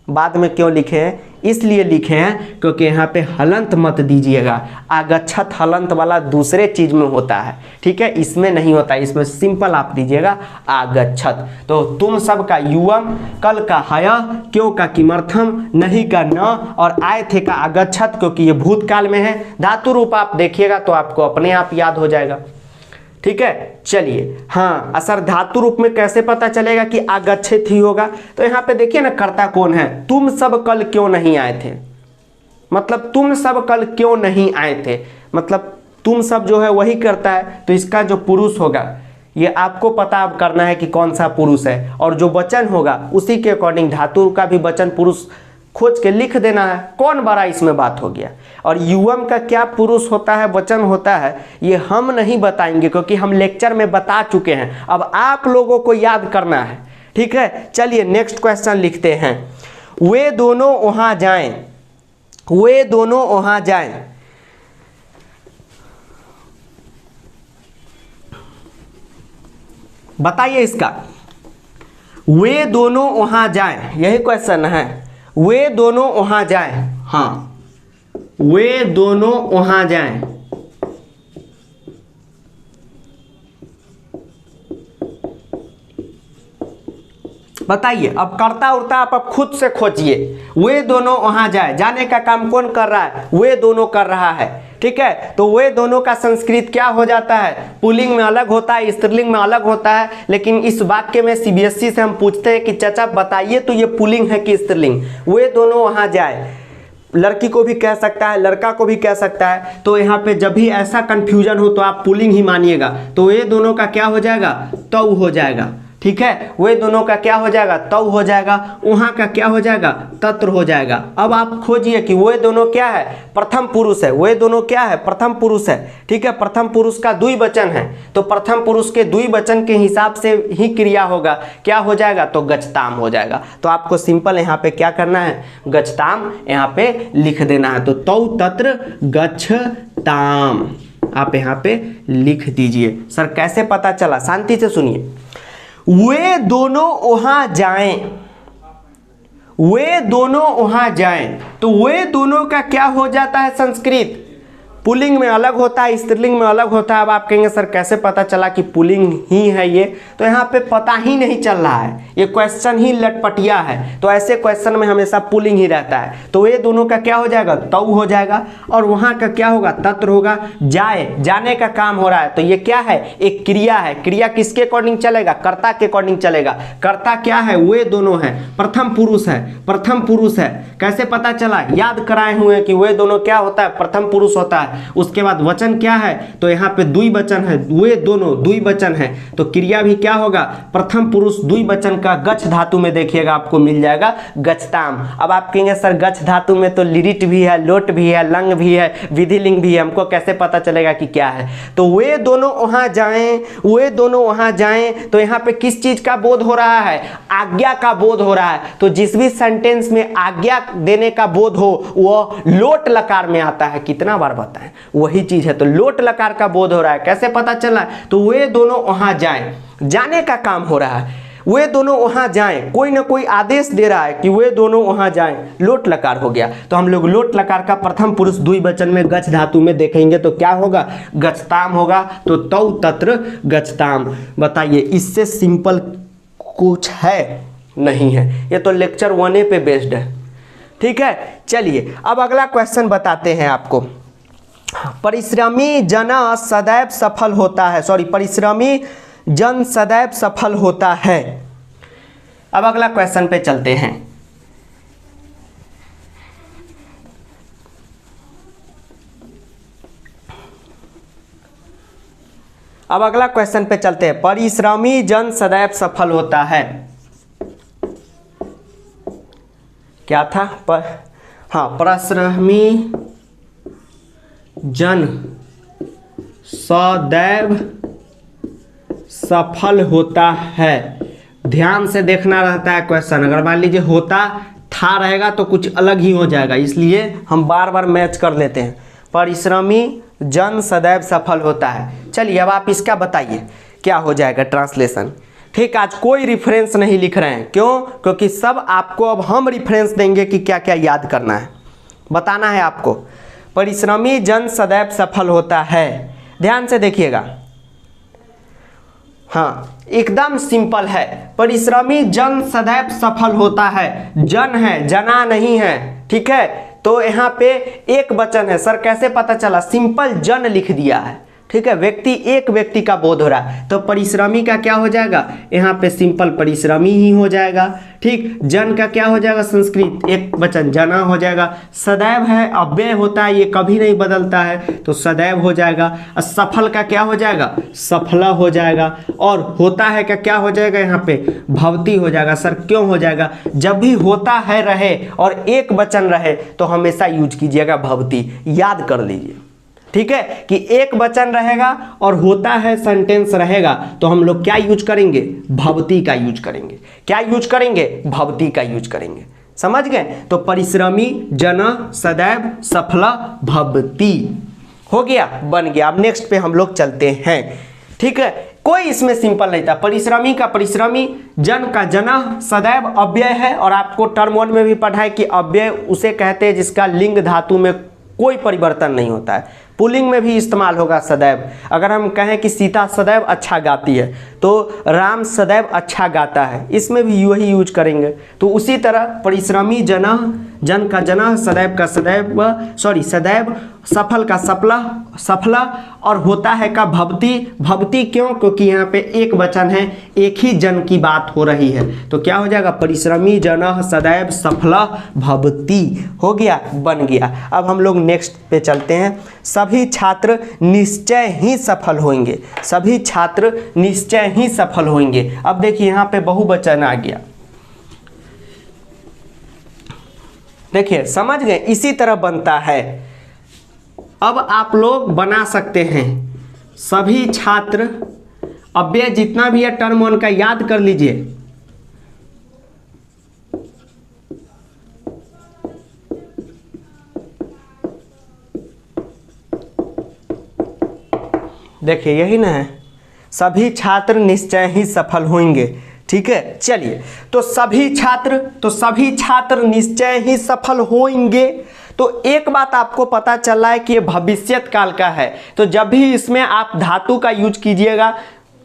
बाद में क्यों लिखे हैं, इसलिए लिखे हैं क्योंकि यहाँ पे हलंत मत दीजिएगा। आगच्छत हलंत वाला दूसरे चीज में होता है, ठीक है, इसमें नहीं होता, इसमें सिंपल आप दीजिएगा आगच्छत। तो तुम सब का युवम, कल का हय, क्यों का किमर्थम, नहीं का न, और आए थे का आगच्छत, क्योंकि ये भूतकाल में है। धातु रूप आप देखिएगा तो आपको अपने आप याद हो जाएगा, ठीक है। चलिए, हाँ असर धातु रूप में कैसे पता चलेगा कि आगच्छित ही होगा, तो यहाँ पे देखिए ना कर्ता कौन है, तुम सब कल क्यों नहीं आए थे, मतलब तुम सब कल क्यों नहीं आए थे, मतलब तुम सब जो है वही करता है। तो इसका जो पुरुष होगा ये आपको पता अब करना है कि कौन सा पुरुष है, और जो वचन होगा उसी के अकॉर्डिंग धातु का भी वचन पुरुष खोज के लिख देना है। कौन बड़ा इसमें बात हो गया। और युवम का क्या पुरुष होता है, वचन होता है, ये हम नहीं बताएंगे क्योंकि हम लेक्चर में बता चुके हैं। अब आप लोगों को याद करना है, ठीक है। चलिए नेक्स्ट क्वेश्चन लिखते हैं। वे दोनों वहां जाएं, वे दोनों वहां जाएं, बताइए इसका। वे दोनों वहां जाएं, यही क्वेश्चन है। वे दोनों वहां जाएं, हाँ वे दोनों वहां जाएं, बताइए। अब कर्ता उर्ता आप खुद से खोजिए। वे दोनों वहां जाए, जाने का काम कौन कर रहा है, वे दोनों कर रहा है, ठीक है। तो वे दोनों का संस्कृत क्या हो जाता है, पुल्लिंग में अलग होता है, स्त्रीलिंग में अलग होता है। लेकिन इस वाक्य में सीबीएसई से हम पूछते हैं कि चाचा बताइए तो ये पुल्लिंग है कि स्त्रीलिंग। वे दोनों वहां जाए, लड़की को भी कह सकता है, लड़का को भी कह सकता है। तो यहाँ पे जब भी ऐसा कंफ्यूजन हो तो आप पुल्लिंग ही मानिएगा। तो वे दोनों का क्या हो जाएगा, तौ हो जाएगा, ठीक है। वे दोनों का क्या हो जाएगा, तौ हो जाएगा। वहां का क्या हो जाएगा, तत्र हो जाएगा। अब आप खोजिए कि वे दोनों क्या है, प्रथम पुरुष है। वे दोनों क्या है, प्रथम पुरुष है, ठीक है। प्रथम पुरुष का द्विवचन है, तो प्रथम पुरुष के द्विवचन के हिसाब से ही क्रिया होगा, क्या हो जाएगा, तो गच्छताम हो जाएगा। तो आपको सिंपल यहाँ पे क्या करना है, गच्छताम यहाँ पे लिख देना है। तो तौ तत्र गच्छताम आप यहाँ पे लिख दीजिए। सर कैसे पता चला, शांति से सुनिए। वे दोनों वहां जाएं, वे दोनों वहां जाएं, तो वे दोनों का क्या हो जाता है संस्कृत, पुल्लिंग में अलग होता है, स्त्रीलिंग में अलग होता है। अब आप कहेंगे सर कैसे पता चला कि पुल्लिंग ही है ये, तो यहाँ पे पता ही नहीं चल रहा है, ये क्वेश्चन ही लटपटिया है। तो ऐसे क्वेश्चन में हमेशा पुल्लिंग ही रहता है। तो ये दोनों का क्या हो जाएगा, तऊ हो जाएगा, और वहाँ का क्या होगा, तत्र होगा। जाए, जाने का काम हो रहा है, तो ये क्या है, एक क्रिया है। क्रिया किसके अकॉर्डिंग चलेगा, कर्ता के अकॉर्डिंग चलेगा। कर्ता क्या है, वे दोनों है, प्रथम पुरुष है, प्रथम पुरुष है। कैसे पता चला, याद कराए हुए कि वे दोनों क्या होता है, प्रथम पुरुष होता है। उसके बाद वचन क्या है, तो यहाँ पे द्विवचन है, वे दोनों द्विवचन है, तो क्रिया भी क्या होगा, प्रथम पुरुष द्विवचन का गच्छ धातु में देखिएगा आपको मिल जाएगा गच्छताम। अब आप कहेंगे सर गच्छ धातु में तो लिरिट भी है, लोट भी है, लंग भी है, विधिलिंग भी है, हमको कैसे पता चलेगा कि क्या है। तो वे दोनों वहां जाएं, वे दोनों वहां जाएं, तो यहाँ पे किस चीज का बोध हो रहा है, आज्ञा का बोध हो रहा है। तो जिस भी सेंटेंस में आज्ञा देने का बोध हो वह लोट लकार में आता है। कितना बार बताएं, वही चीज है। तो लोट लकार का बोध हो रहा है, कैसे पता चला, तो वे दोनों वहां जाएं, जाने का काम हो रहा है, वे दोनों वहां जाएं, कोई ना कोई आदेश दे रहा है कि वे दोनों वहां जाएं, लोट लकार हो गया। तो हम लोग लोट लकार का प्रथम पुरुष द्विवचन में गच्छ धातु में देखेंगे तो क्या होगा, गच्छताम होगा। तो तौ तत्र गच्छताम। बताइए इससे सिंपल कुछ है नहीं है, ये तो लेक्चर 1A पे बेस्ड है। ठीक है, चलिए अब अगला क्वेश्चन बताते हैं आपको। परिश्रमी जन सदैव सफल होता है, सॉरी परिश्रमी जन सदैव सफल होता है। अब अगला क्वेश्चन पे चलते हैं। अब अगला क्वेश्चन पे चलते हैं। परिश्रमी जन सदैव सफल होता है, क्या था, परिश्रमी जन सदैव सफल होता है। ध्यान से देखना रहता है क्वेश्चन। अगर मान लीजिए होता था रहेगा तो कुछ अलग ही हो जाएगा, इसलिए हम बार बार मैच कर लेते हैं। परिश्रमी जन सदैव सफल होता है। चलिए अब आप इसका बताइए क्या हो जाएगा ट्रांसलेशन। ठीक, आज कोई रिफरेंस नहीं लिख रहे हैं, क्यों, क्योंकि सब आपको अब हम रिफरेंस देंगे कि क्या क्या याद करना है, बताना है आपको। परिश्रमी जन सदैव सफल होता है, ध्यान से देखिएगा। हाँ, एकदम सिंपल है। परिश्रमी जन सदैव सफल होता है, जन है, जना नहीं है। ठीक है, तो यहाँ पे एक वचन है। सर कैसे पता चला, सिंपल जन लिख दिया है। ठीक है, व्यक्ति, एक व्यक्ति का बोध हो रहा है, तो परिश्रमी का क्या हो जाएगा, यहाँ पे सिंपल परिश्रमी ही हो जाएगा। ठीक, जन का क्या हो जाएगा, संस्कृत एक वचन जना हो जाएगा। सदैव है, अव्यय होता है, ये कभी नहीं बदलता है, तो सदैव हो जाएगा। और सफल का क्या हो जाएगा, सफला हो जाएगा। और होता है का क्या हो जाएगा, यहाँ पे भवती हो जाएगा। सर क्यों हो जाएगा, जब भी होता है रहे और एक वचन रहे तो हमेशा यूज कीजिएगा भवती, याद कर लीजिए। ठीक है, कि एक वचन रहेगा और होता है सेंटेंस रहेगा तो हम लोग क्या यूज करेंगे, भवती का यूज करेंगे। क्या यूज करेंगे, भवती का यूज करेंगे। समझ गए, तो परिश्रमी जन सदैव सफला भवती हो गया, बन गया। अब नेक्स्ट पे हम लोग चलते हैं। ठीक है, कोई इसमें सिंपल नहीं था। परिश्रमी का परिश्रमी, जन का जना, सदैव अव्यय है। और आपको टर्म 1 में भी पढ़ा है कि अव्यय उसे कहते हैं जिसका लिंग धातु में कोई परिवर्तन नहीं होता है। पुल्लिंग में भी इस्तेमाल होगा सदैव। अगर हम कहें कि सीता सदैव अच्छा गाती है तो राम सदैव अच्छा गाता है, इसमें भी वही यूज करेंगे। तो उसी तरह परिश्रमी जना, जन का जना, सदैव का सदैव, सॉरी सदैव, सफल का सफला, सफला, और होता है का भवती। भवती क्यों, क्योंकि यहाँ पे एक वचन है, एक ही जन की बात हो रही है, तो क्या हो जाएगा, परिश्रमी जन सदैव सफला भवती हो गया, बन गया। अब हम लोग नेक्स्ट पे चलते हैं। सभी छात्र निश्चय ही सफल होंगे, सभी छात्र निश्चय ही सफल होंगे। अब देखिए यहाँ पे बहुवचन आ गया, देखिए समझ गए, इसी तरह बनता है। अब आप लोग बना सकते हैं सभी छात्र, अव्यय जितना भी है टर्म 1 का याद कर लीजिए। देखिए यही ना है, सभी छात्र निश्चय ही सफल होंगे। ठीक है, चलिए, तो सभी छात्र, तो सभी छात्र निश्चय ही सफल होंगे, तो एक बात आपको पता चल रहा है कि ये भविष्यत काल का है, तो जब भी इसमें आप धातु का यूज कीजिएगा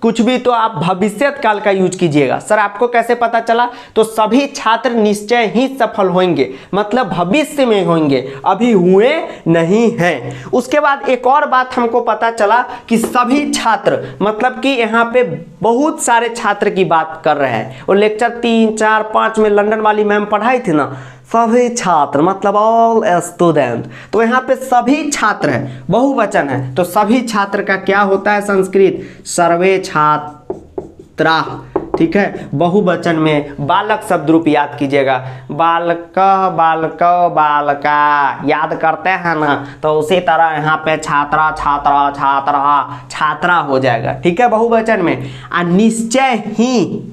कुछ भी तो आप भविष्यत काल का यूज कीजिएगा। सर आपको कैसे पता चला? तो सभी छात्र निश्चय ही सफल होंगे, मतलब भविष्य में होंगे, अभी हुए नहीं हैं। उसके बाद एक और बात हमको पता चला कि सभी छात्र, मतलब कि यहाँ पे बहुत सारे छात्र की बात कर रहे हैं। और लेक्चर 3, 4, 5 में लंदन वाली मैम पढ़ाई थी ना, सभी छात्र मतलब ऑल स्टूडेंट, तो यहाँ पे सभी छात्र है, बहुवचन है, तो सभी छात्र का क्या होता है संस्कृत? सर्वे छात्रा। ठीक है, बहुवचन में बालक शब्द रूप याद कीजिएगा, बालक बालक बालका याद करते हैं ना, तो उसी तरह यहाँ पे छात्रा छात्रा छात्रा छात्रा हो जाएगा। ठीक है, बहुवचन में। निश्चय ही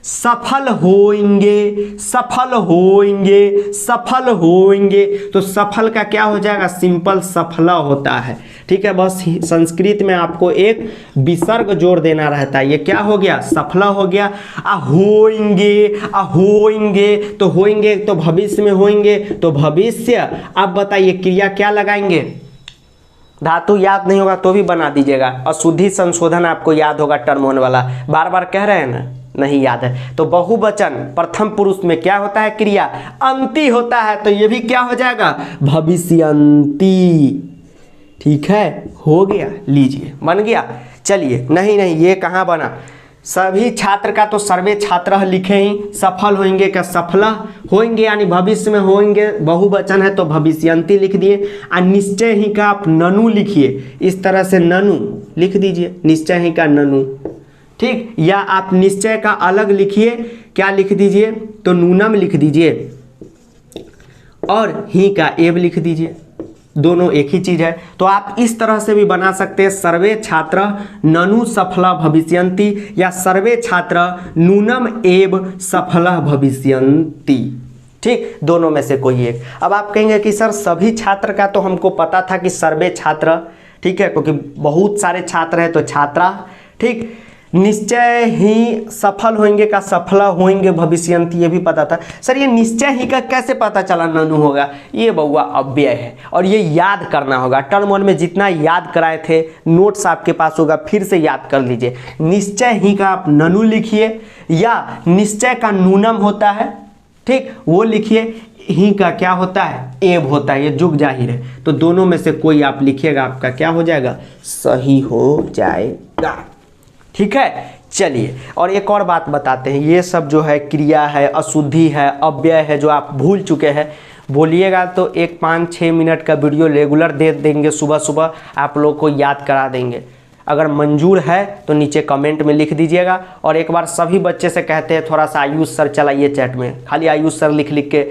सफल होंगे, सफल होंगे, सफल होंगे, तो सफल का क्या हो जाएगा? सिंपल सफला होता है। ठीक है, बस संस्कृत में आपको एक विसर्ग जोड़ देना रहता है। ये क्या हो गया? सफला हो गया। होंगे, होंगे, तो होंगे तो भविष्य में होंगे, तो भविष्य। अब बताइए क्रिया क्या लगाएंगे? धातु याद नहीं होगा तो भी बना दीजिएगा। अशुद्धि संशोधन आपको याद होगा, टर्म होने वाला, बार बार कह रहे हैं ना, नहीं याद है। तो बहुवचन प्रथम पुरुष में क्या होता है? क्रिया अंति होता है, तो ये भी क्या हो जाएगा? भविष्यंती। ठीक है, हो गया, लीजिए बन गया। चलिए, नहीं नहीं, ये कहाँ बना? सभी छात्र का तो सर्वे छात्र लिखे ही, सफल होंगे का सफला होंगे यानी भविष्य में होंगे, बहुवचन है तो भविष्यंती लिख दिए। और निश्चय ही का आप ननु लिखिए, इस तरह से ननु लिख दीजिए, निश्चय ही का ननु। ठीक, या आप निश्चय का अलग लिखिए, क्या लिख दीजिए? तो नूनम लिख दीजिए, और ही का एव लिख दीजिए, दोनों एक ही चीज है। तो आप इस तरह से भी बना सकते हैं, सर्वे छात्र ननु सफला भविष्यन्ति, या सर्वे छात्र नूनम एव सफला भविष्यन्ति। ठीक, दोनों में से कोई एक। अब आप कहेंगे कि सर सभी छात्र का तो हमको पता था कि सर्वे छात्र, ठीक है, क्योंकि बहुत सारे छात्र हैं तो छात्रा। ठीक, निश्चय ही सफल होंगे का सफला होंगे भविष्यंति, ये भी पता था। सर ये निश्चय ही का कैसे पता चला ननु होगा? ये बउआ अव्यय है और ये याद करना होगा। टर्म 1 में जितना याद कराए थे नोट्स आपके पास होगा, फिर से याद कर लीजिए। निश्चय ही का आप ननु लिखिए, या निश्चय का नूनम होता है, ठीक, वो लिखिए। ही का क्या होता है? एव होता है, ये जुग जाहिर है। तो दोनों में से कोई आप लिखिएगा, आपका क्या हो जाएगा? सही हो जाएगा। ठीक है, चलिए और एक और बात बताते हैं। ये सब जो है क्रिया है, अशुद्धि है, अव्यय है, जो आप भूल चुके हैं, बोलिएगा तो एक 5-6 मिनट का वीडियो रेगुलर दे देंगे, सुबह सुबह आप लोग को याद करा देंगे। अगर मंजूर है तो नीचे कमेंट में लिख दीजिएगा। और एक बार सभी बच्चे से कहते हैं थोड़ा सा आयुष सर चलाइए चैट में, खाली आयुष सर लिख लिख के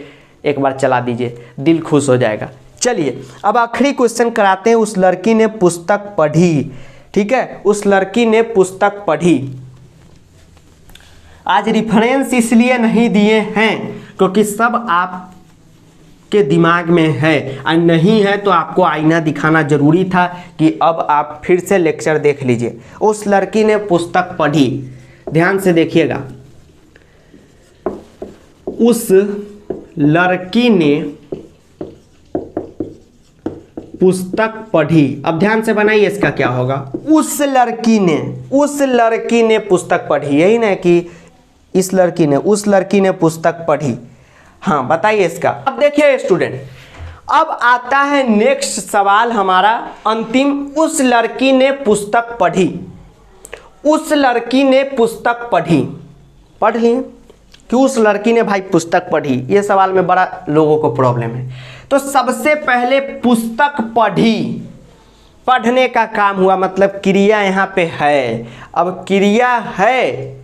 एक बार चला दीजिए, दिल खुश हो जाएगा। चलिए अब आखिरी क्वेश्चन कराते हैं। उस लड़की ने पुस्तक पढ़ी, ठीक है, उस लड़की ने पुस्तक पढ़ी। आज रेफरेंस इसलिए नहीं दिए हैं क्योंकि सब आपके दिमाग में है, और नहीं है तो आपको आईना दिखाना जरूरी था कि अब आप फिर से लेक्चर देख लीजिए। उस लड़की ने पुस्तक पढ़ी, ध्यान से देखिएगा। उस लड़की ने पुस्तक पढ़ी। अब ध्यान से बनाइए, इसका क्या होगा? उस लड़की ने पुस्तक पढ़ी, यही ना कि इस लड़की ने, उस लड़की ने पुस्तक पढ़ी। हाँ बताइए इसका। अब देखिए स्टूडेंट, अब आता है नेक्स्ट सवाल हमारा अंतिम। उस लड़की ने पुस्तक पढ़ी, उस लड़की ने पुस्तक पढ़ी, पढ़ ली कि उस लड़की ने भाई पुस्तक पढ़ी। ये सवाल में बड़ा लोगों को प्रॉब्लम है। तो सबसे पहले पुस्तक पढ़ी, पढ़ने का काम हुआ, मतलब क्रिया यहाँ पे है। अब क्रिया है,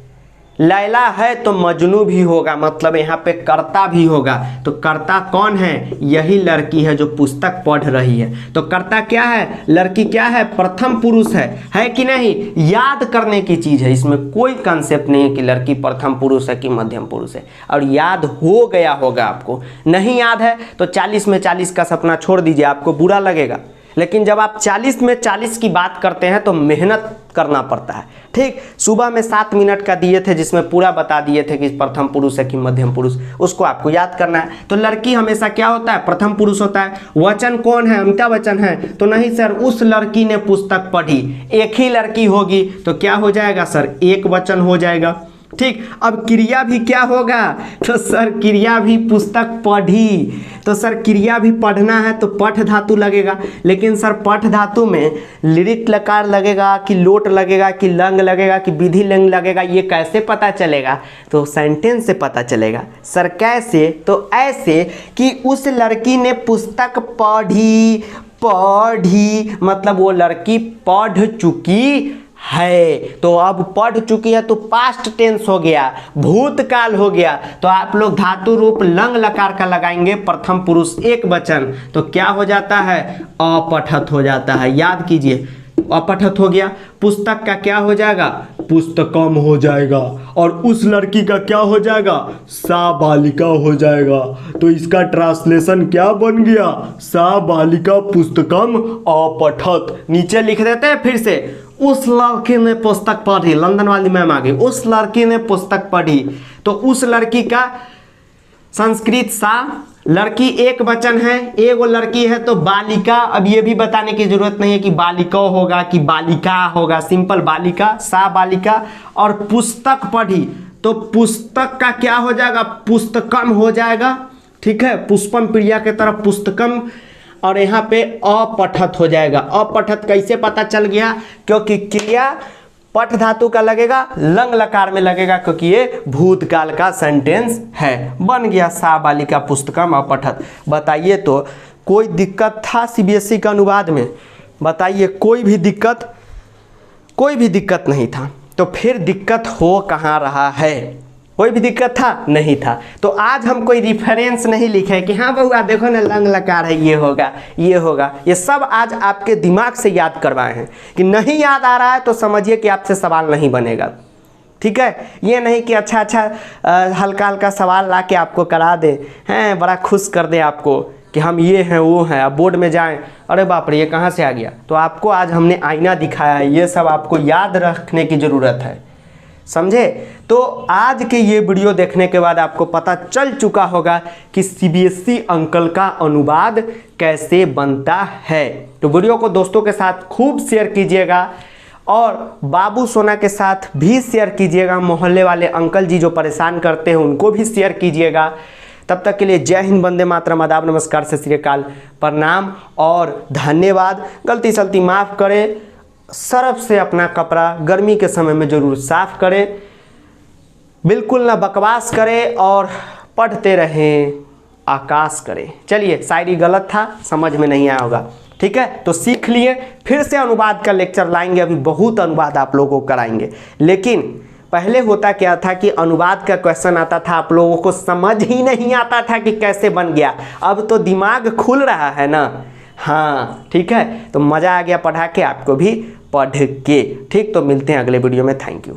लैला है तो मजनू भी होगा, मतलब यहाँ पे कर्ता भी होगा। तो कर्ता कौन है? यही लड़की है जो पुस्तक पढ़ रही है। तो कर्ता क्या है? लड़की क्या है? प्रथम पुरुष है कि नहीं? याद करने की चीज है, इसमें कोई कंसेप्ट नहीं है कि लड़की प्रथम पुरुष है कि मध्यम पुरुष है। और याद हो गया होगा आपको, नहीं याद है तो 40 में 40 का सपना छोड़ दीजिए, आपको बुरा लगेगा। लेकिन जब आप 40 में 40 की बात करते हैं तो मेहनत करना पड़ता है। ठीक, सुबह में 7 मिनट का दिए थे जिसमें पूरा बता दिए थे कि प्रथम पुरुष है कि मध्यम पुरुष, उसको आपको याद करना है। तो लड़की हमेशा क्या होता है, प्रथम पुरुष होता है। वचन कौन है, अमिताभ बच्चन है, तो नहीं सर, उस लड़की ने पुस्तक पढ़ी। एक ही लड़की होगी तो क्या हो जाएगा सर, एक वचन हो जाएगा। ठीक, अब क्रिया भी क्या होगा, तो सर क्रिया भी पुस्तक पढ़ी, तो सर क्रिया भी पढ़ना है तो पठ धातु लगेगा। लेकिन सर पठ धातु में लिरिट लकार लगेगा कि लोट लगेगा कि लंग लगेगा कि विधि लिंग लगेगा, ये कैसे पता चलेगा, तो सेंटेंस से पता चलेगा। सर कैसे, तो ऐसे कि उस लड़की ने पुस्तक पढ़ी। पढ़ी मतलब वो लड़की पढ़ चुकी है, तो अब पढ़ चुकी है तो पास्ट टेंस हो गया, भूतकाल हो गया। तो आप लोग धातु रूप लंग लकार का लगाएंगे, प्रथम पुरुष एक वचन, तो क्या हो जाता है, अपठत हो जाता है। याद कीजिए, अपठत हो गया। पुस्तक का क्या हो जाएगा, पुस्तकम हो जाएगा। और उस लड़की का क्या हो जाएगा, सा बालिका हो जाएगा। तो इसका ट्रांसलेशन क्या बन गया, सा बालिका पुस्तकम अपठत। नीचे लिख देते हैं फिर से, उस लड़की ने पुस्तक पढ़ी, लंदन वाली मैम आ गई, उस लड़की ने पुस्तक पढ़ी। तो उस लड़की का संस्कृत सा, लड़की एक वचन है, एगो लड़की है तो बालिका। अब ये भी बताने की जरूरत नहीं है कि बालिका होगा कि बालिका होगा, सिंपल बालिका, सा बालिका। और पुस्तक पढ़ी तो पुस्तक का क्या हो जाएगा, पुस्तकम हो जाएगा। ठीक है, पुष्पम प्रिया के तरफ पुस्तकम, और यहाँ पे अपठत हो जाएगा। अपठत कैसे पता चल गया, क्योंकि क्रिया पठ धातु का लगेगा, लंग लकार में लगेगा, क्योंकि ये भूतकाल का सेंटेंस है। बन गया सा बालिका पुस्तकम अपठत। बताइए तो कोई दिक्कत था सीबीएसई का अनुवाद में, बताइए, कोई भी दिक्कत नहीं था। तो फिर दिक्कत हो कहाँ रहा है, कोई भी दिक्कत था, नहीं था। तो आज हम कोई रिफरेंस नहीं लिखे कि हाँ बहुआ देखो ना लंग लकार है, ये होगा ये होगा, ये सब आज आपके दिमाग से याद करवाए हैं। कि नहीं याद आ रहा है तो समझिए कि आपसे सवाल नहीं बनेगा। ठीक है, ये नहीं कि अच्छा हल्का हल्का सवाल ला के आपको करा दे हैं, बड़ा खुश कर दे आपको कि हम ये हैं वो हैं, आप बोर्ड में जाएं, अरे बाप रे ये कहाँ से आ गया। तो आपको आज हमने आईना दिखाया है, ये सब आपको याद रखने की ज़रूरत है, समझे। तो आज के ये वीडियो देखने के बाद आपको पता चल चुका होगा कि सीबीएसई अंकल का अनुवाद कैसे बनता है। तो वीडियो को दोस्तों के साथ खूब शेयर कीजिएगा और बाबू सोना के साथ भी शेयर कीजिएगा। मोहल्ले वाले अंकल जी जो परेशान करते हैं उनको भी शेयर कीजिएगा। तब तक के लिए जय हिंद, वंदे मातरम, आदाब, नमस्कार, सत श्री अकाल, प्रणाम और धन्यवाद। गलती सलती माफ़ करें। सरफ से अपना कपड़ा गर्मी के समय में ज़रूर साफ़ करें, बिल्कुल ना बकवास करें और पढ़ते रहें, आकाश करें। चलिए, शायरी गलत था, समझ में नहीं आया होगा, ठीक है, तो सीख लिए। फिर से अनुवाद का लेक्चर लाएंगे, अभी बहुत अनुवाद आप लोगों को कराएंगे। लेकिन पहले होता क्या था कि अनुवाद का क्वेश्चन आता था, आप लोगों को समझ ही नहीं आता था कि कैसे बन गया। अब तो दिमाग खुल रहा है ना, हाँ ठीक है, तो मज़ा आ गया पढ़ा के, आपको भी पढ़ के। ठीक, तो मिलते हैं अगले वीडियो में। Thank you.